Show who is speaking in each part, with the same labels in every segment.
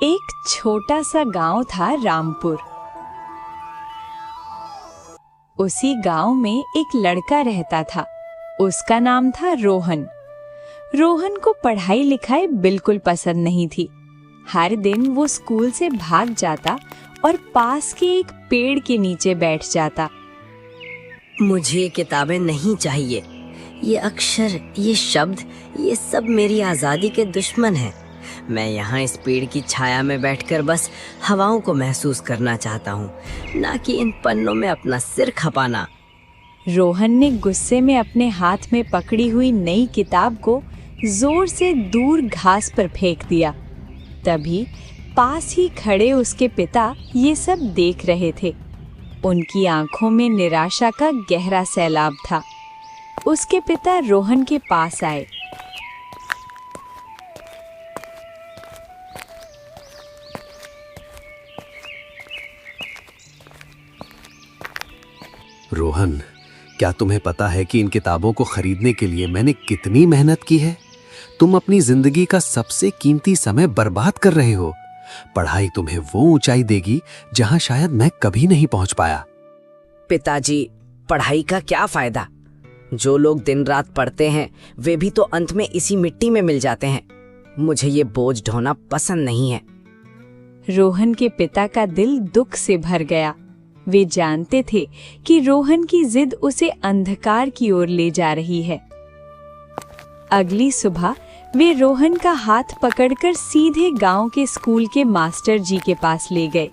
Speaker 1: एक छोटा सा गांव था रामपुर। उसी गांव में एक लड़का रहता था। उसका नाम था रोहन। रोहन को पढ़ाई लिखाई बिल्कुल पसंद नहीं थी। हर दिन वो स्कूल से भाग जाता और पास के एक पेड़ के नीचे बैठ जाता।
Speaker 2: मुझे ये किताबें नहीं चाहिए। ये अक्षर, ये शब्द, ये सब मेरी आज़ादी के दुश्मन हैं। मैं यहाँ इस पेड़ की छाया में बैठकर बस हवाओं को महसूस करना चाहता हूँ, ना कि इन पन्नों में अपना सिर खपाना।
Speaker 1: रोहन ने गुस्से में अपने हाथ में पकड़ी हुई नई किताब को जोर से दूर घास पर फेंक दिया। तभी पास ही खड़े उसके पिता ये सब देख रहे थे। उनकी आंखों में निराशा का गहरा सैलाब था। उसके पिता रोहन के पास आए।
Speaker 3: रोहन, क्या तुम्हें पता है कि इन किताबों को खरीदने के लिए मैंने कितनी मेहनत की है? तुम अपनी जिंदगी का सबसे कीमती समय बर्बाद कर रहे हो। पढ़ाई तुम्हें वो ऊंचाई देगी जहां शायद मैं कभी नहीं पहुंच पाया।
Speaker 2: पिताजी, पढ़ाई का क्या फायदा? जो लोग दिन रात पढ़ते हैं वे भी तो अंत में इसी मिट्टी में मिल जाते हैं। मुझे ये बोझ ढोना पसंद नहीं है।
Speaker 1: रोहन के पिता का दिल दुख से भर गया। वे जानते थे कि रोहन की जिद उसे अंधकार की ओर ले जा रही है। अगली सुबह वे रोहन का हाथ पकड़कर सीधे गांव के स्कूल के मास्टर जी के पास ले गए।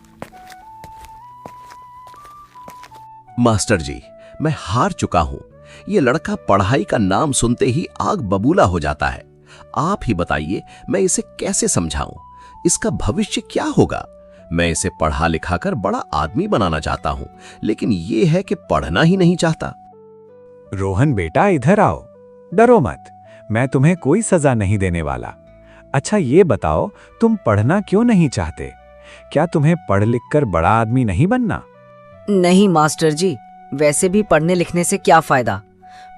Speaker 4: मास्टर जी, मैं हार चुका हूं। ये लड़का पढ़ाई का नाम सुनते ही आग बबूला हो जाता है। आप ही बताइए, मैं इसे कैसे समझाऊं? इसका भविष्य क्या होगा? मैं इसे पढ़ा लिखा कर बड़ा आदमी बनाना चाहता हूं, लेकिन ये है कि पढ़ना ही नहीं चाहता।
Speaker 5: रोहन बेटा, इधर आओ। डरो मत, मैं तुम्हें कोई सजा नहीं देने वाला। अच्छा ये बताओ, तुम पढ़ना क्यों नहीं चाहते? क्या तुम्हें पढ़ लिख कर बड़ा आदमी नहीं बनना?
Speaker 2: नहीं मास्टर जी, वैसे भी पढ़ने लिखने से क्या फायदा?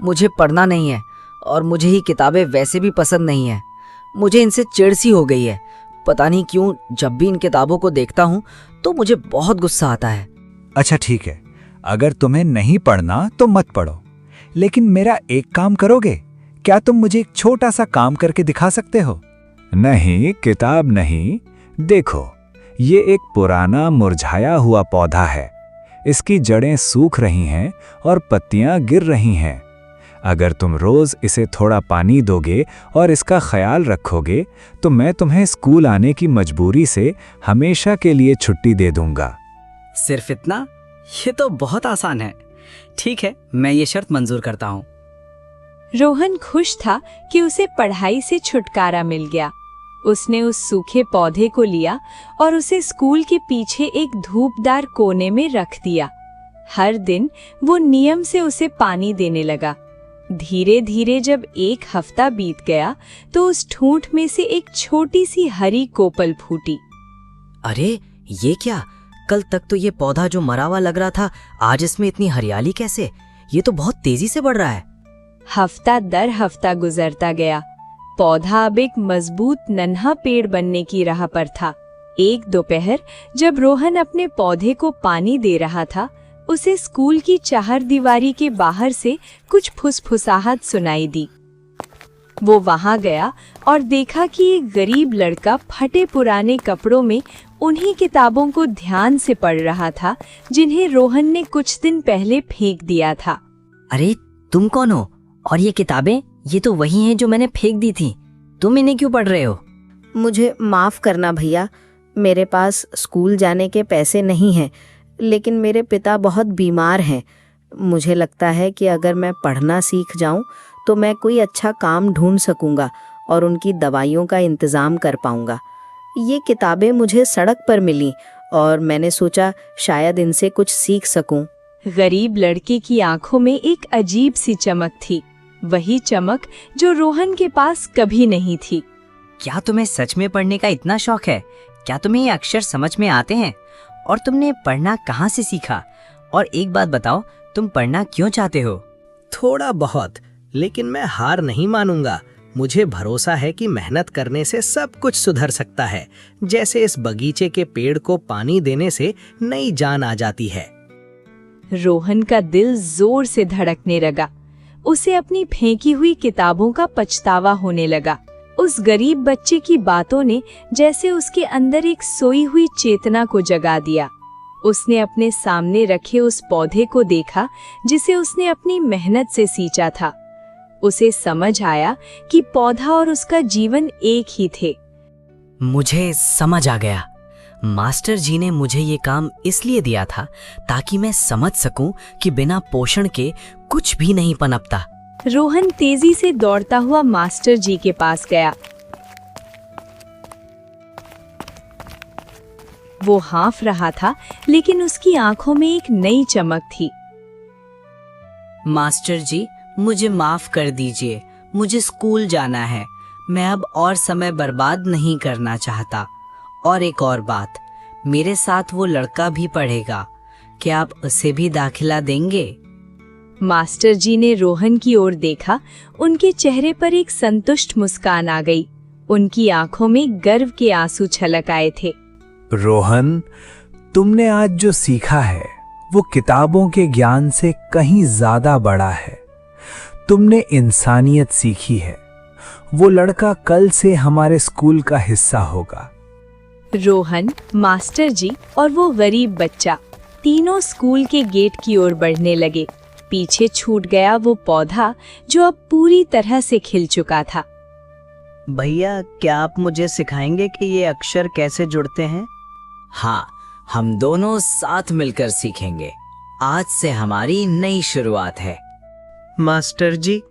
Speaker 2: मुझे पढ़ना नहीं है और मुझे ही किताबें वैसे भी पसंद नहीं है। मुझे इनसे चिढ़ सी हो गई है। पता नहीं क्यों जब भी इन किताबों को देखता हूँ तो मुझे बहुत गुस्सा आता है।
Speaker 5: अच्छा ठीक है, अगर तुम्हें नहीं पढ़ना तो मत पढ़ो, लेकिन मेरा एक काम करोगे? क्या तुम मुझे एक छोटा सा काम करके दिखा सकते हो? नहीं, किताब नहीं। देखो, ये एक पुराना मुरझाया हुआ पौधा है। इसकी जड़ें सूख रही हैं और पत्तियां गिर रही हैं। अगर तुम रोज इसे थोड़ा पानी दोगे और इसका ख्याल रखोगे तो मैं तुम्हें स्कूल आने की मजबूरी से हमेशा के लिए छुट्टी दे दूंगा।
Speaker 2: सिर्फ इतना? ये तो बहुत आसान है। ठीक है, मैं ये शर्त मंजूर करता हूँ।
Speaker 1: रोहन खुश था कि उसे पढ़ाई से छुटकारा मिल गया। उसने उस सूखे पौधे को लिया और उसे स्कूल के पीछे एक धूपदार कोने में रख दिया। हर दिन वो नियम से उसे पानी देने लगा। धीरे धीरे जब एक हफ्ता बीत गया तो उस ठूंठ में से एक छोटी सी हरी कोपल फूटी।
Speaker 2: अरे ये क्या? कल तक तो ये पौधा जो मरा हुआ लग रहा था, आज इसमें इतनी हरियाली कैसे? ये तो बहुत तेजी से बढ़ रहा है।
Speaker 1: हफ्ता दर हफ्ता गुजरता गया। पौधा अब एक मजबूत नन्हा पेड़ बनने की राह पर था। एक दोपहर जब रोहन अपने पौधे को पानी दे रहा था, उसे स्कूल की चारदीवारी के बाहर से कुछ फुसफुसाहट सुनाई दी। वो वहां गया और देखा कि एक गरीब लड़का फटे पुराने कपड़ों में उन्हीं किताबों को ध्यान से पढ़ रहा था जिन्हें रोहन ने कुछ दिन पहले फेंक दिया था।
Speaker 2: अरे तुम कौन हो? और ये किताबें? ये तो वही हैं जो मैंने फेंक दी थी। तुम इन्हें क्यों पढ़ रहे हो?
Speaker 6: मुझे माफ करना भैया, मेरे पास स्कूल जाने के पैसे नहीं हैं, लेकिन मेरे पिता बहुत बीमार हैं। मुझे लगता है कि अगर मैं पढ़ना सीख जाऊं तो मैं कोई अच्छा काम ढूंढ सकूंगा और उनकी दवाइयों का इंतज़ाम कर पाऊंगा। ये किताबें मुझे सड़क पर मिली और मैंने सोचा शायद इनसे कुछ सीख सकूं।
Speaker 1: गरीब लड़के की आंखों में एक अजीब सी चमक थी, वही चमक जो रोहन के पास कभी नहीं थी।
Speaker 2: क्या तुम्हें सच में पढ़ने का इतना शौक है? क्या तुम्हें ये अक्षर समझ में आते हैं? और तुमने पढ़ना कहाँ से सीखा? और एक बात बताओ, तुम पढ़ना क्यों चाहते हो?
Speaker 7: थोड़ा बहुत, लेकिन मैं हार नहीं मानूंगा। मुझे भरोसा है कि मेहनत करने से सब कुछ सुधर सकता है, जैसे इस बगीचे के पेड़ को पानी देने से नई जान आ जाती है।
Speaker 1: रोहन का दिल जोर से धड़कने लगा। उसे अपनी फेंकी हुई किताबों का पछतावा होने लगा। उस गरीब बच्चे की बातों ने जैसे उसके अंदर एक सोई हुई चेतना को जगा दिया। उसने अपने सामने रखे उस पौधे को देखा जिसे उसने अपनी मेहनत से सींचा था। उसे समझ आया कि पौधा और उसका जीवन एक ही थे।
Speaker 2: मुझे समझ आ गया। मास्टर जी ने मुझे ये काम इसलिए दिया था ताकि मैं समझ सकूं कि बिना पोषण के कुछ भी नहीं पनपता।
Speaker 1: रोहन तेजी से दौड़ता हुआ मास्टर जी के पास गया। वो हाँफ रहा था, लेकिन उसकी आंखों में एक नई चमक थी।
Speaker 2: मास्टर जी, मुझे माफ कर दीजिए। मुझे स्कूल जाना है। मैं अब और समय बर्बाद नहीं करना चाहता। और एक और बात, मेरे साथ वो लड़का भी पढ़ेगा। क्या आप उसे भी दाखिला देंगे?
Speaker 1: मास्टर जी ने रोहन की ओर देखा। उनके चेहरे पर एक संतुष्ट मुस्कान आ गई। उनकी आंखों में गर्व के आंसू छलक आए थे।
Speaker 5: रोहन, तुमने आज जो सीखा है वो किताबों के ज्ञान से कहीं ज्यादा बड़ा है। तुमने इंसानियत सीखी है। वो लड़का कल से हमारे स्कूल का हिस्सा होगा।
Speaker 1: रोहन, मास्टर जी और वो गरीब बच्चा तीनों स्कूल के गेट की ओर बढ़ने लगे। पीछे छूट गया वो पौधा जो अब पूरी तरह से खिल चुका था।
Speaker 7: भैया, क्या आप मुझे सिखाएंगे कि ये अक्षर कैसे जुड़ते हैं?
Speaker 2: हाँ, हम दोनों साथ मिलकर सीखेंगे। आज से हमारी नई शुरुआत है।
Speaker 7: मास्टर जी,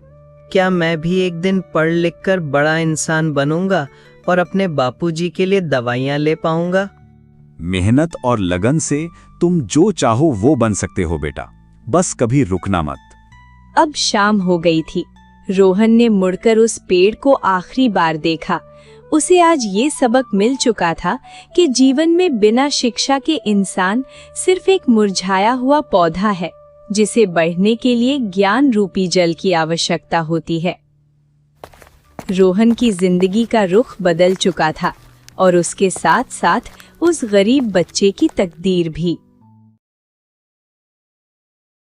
Speaker 7: क्या मैं भी एक दिन पढ़ लिख कर बड़ा इंसान बनूंगा और अपने बापूजी के लिए दवाइयाँ ले पाऊंगा?
Speaker 5: मेहनत और लगन से तुम जो चाहो वो बन सकते हो बेटा। बस कभी रुकना मत।
Speaker 1: अब शाम हो गई थी। रोहन ने मुड़कर उस पेड़ को आखिरी बार देखा। उसे आज ये सबक मिल चुका था कि जीवन में बिना शिक्षा के इंसान सिर्फ एक मुरझाया हुआ पौधा है, जिसे बढ़ने के लिए ज्ञान रूपी जल की आवश्यकता होती है। रोहन की जिंदगी का रुख बदल चुका था और उसके साथ साथ उस गरीब बच्चे की तकदीर भी।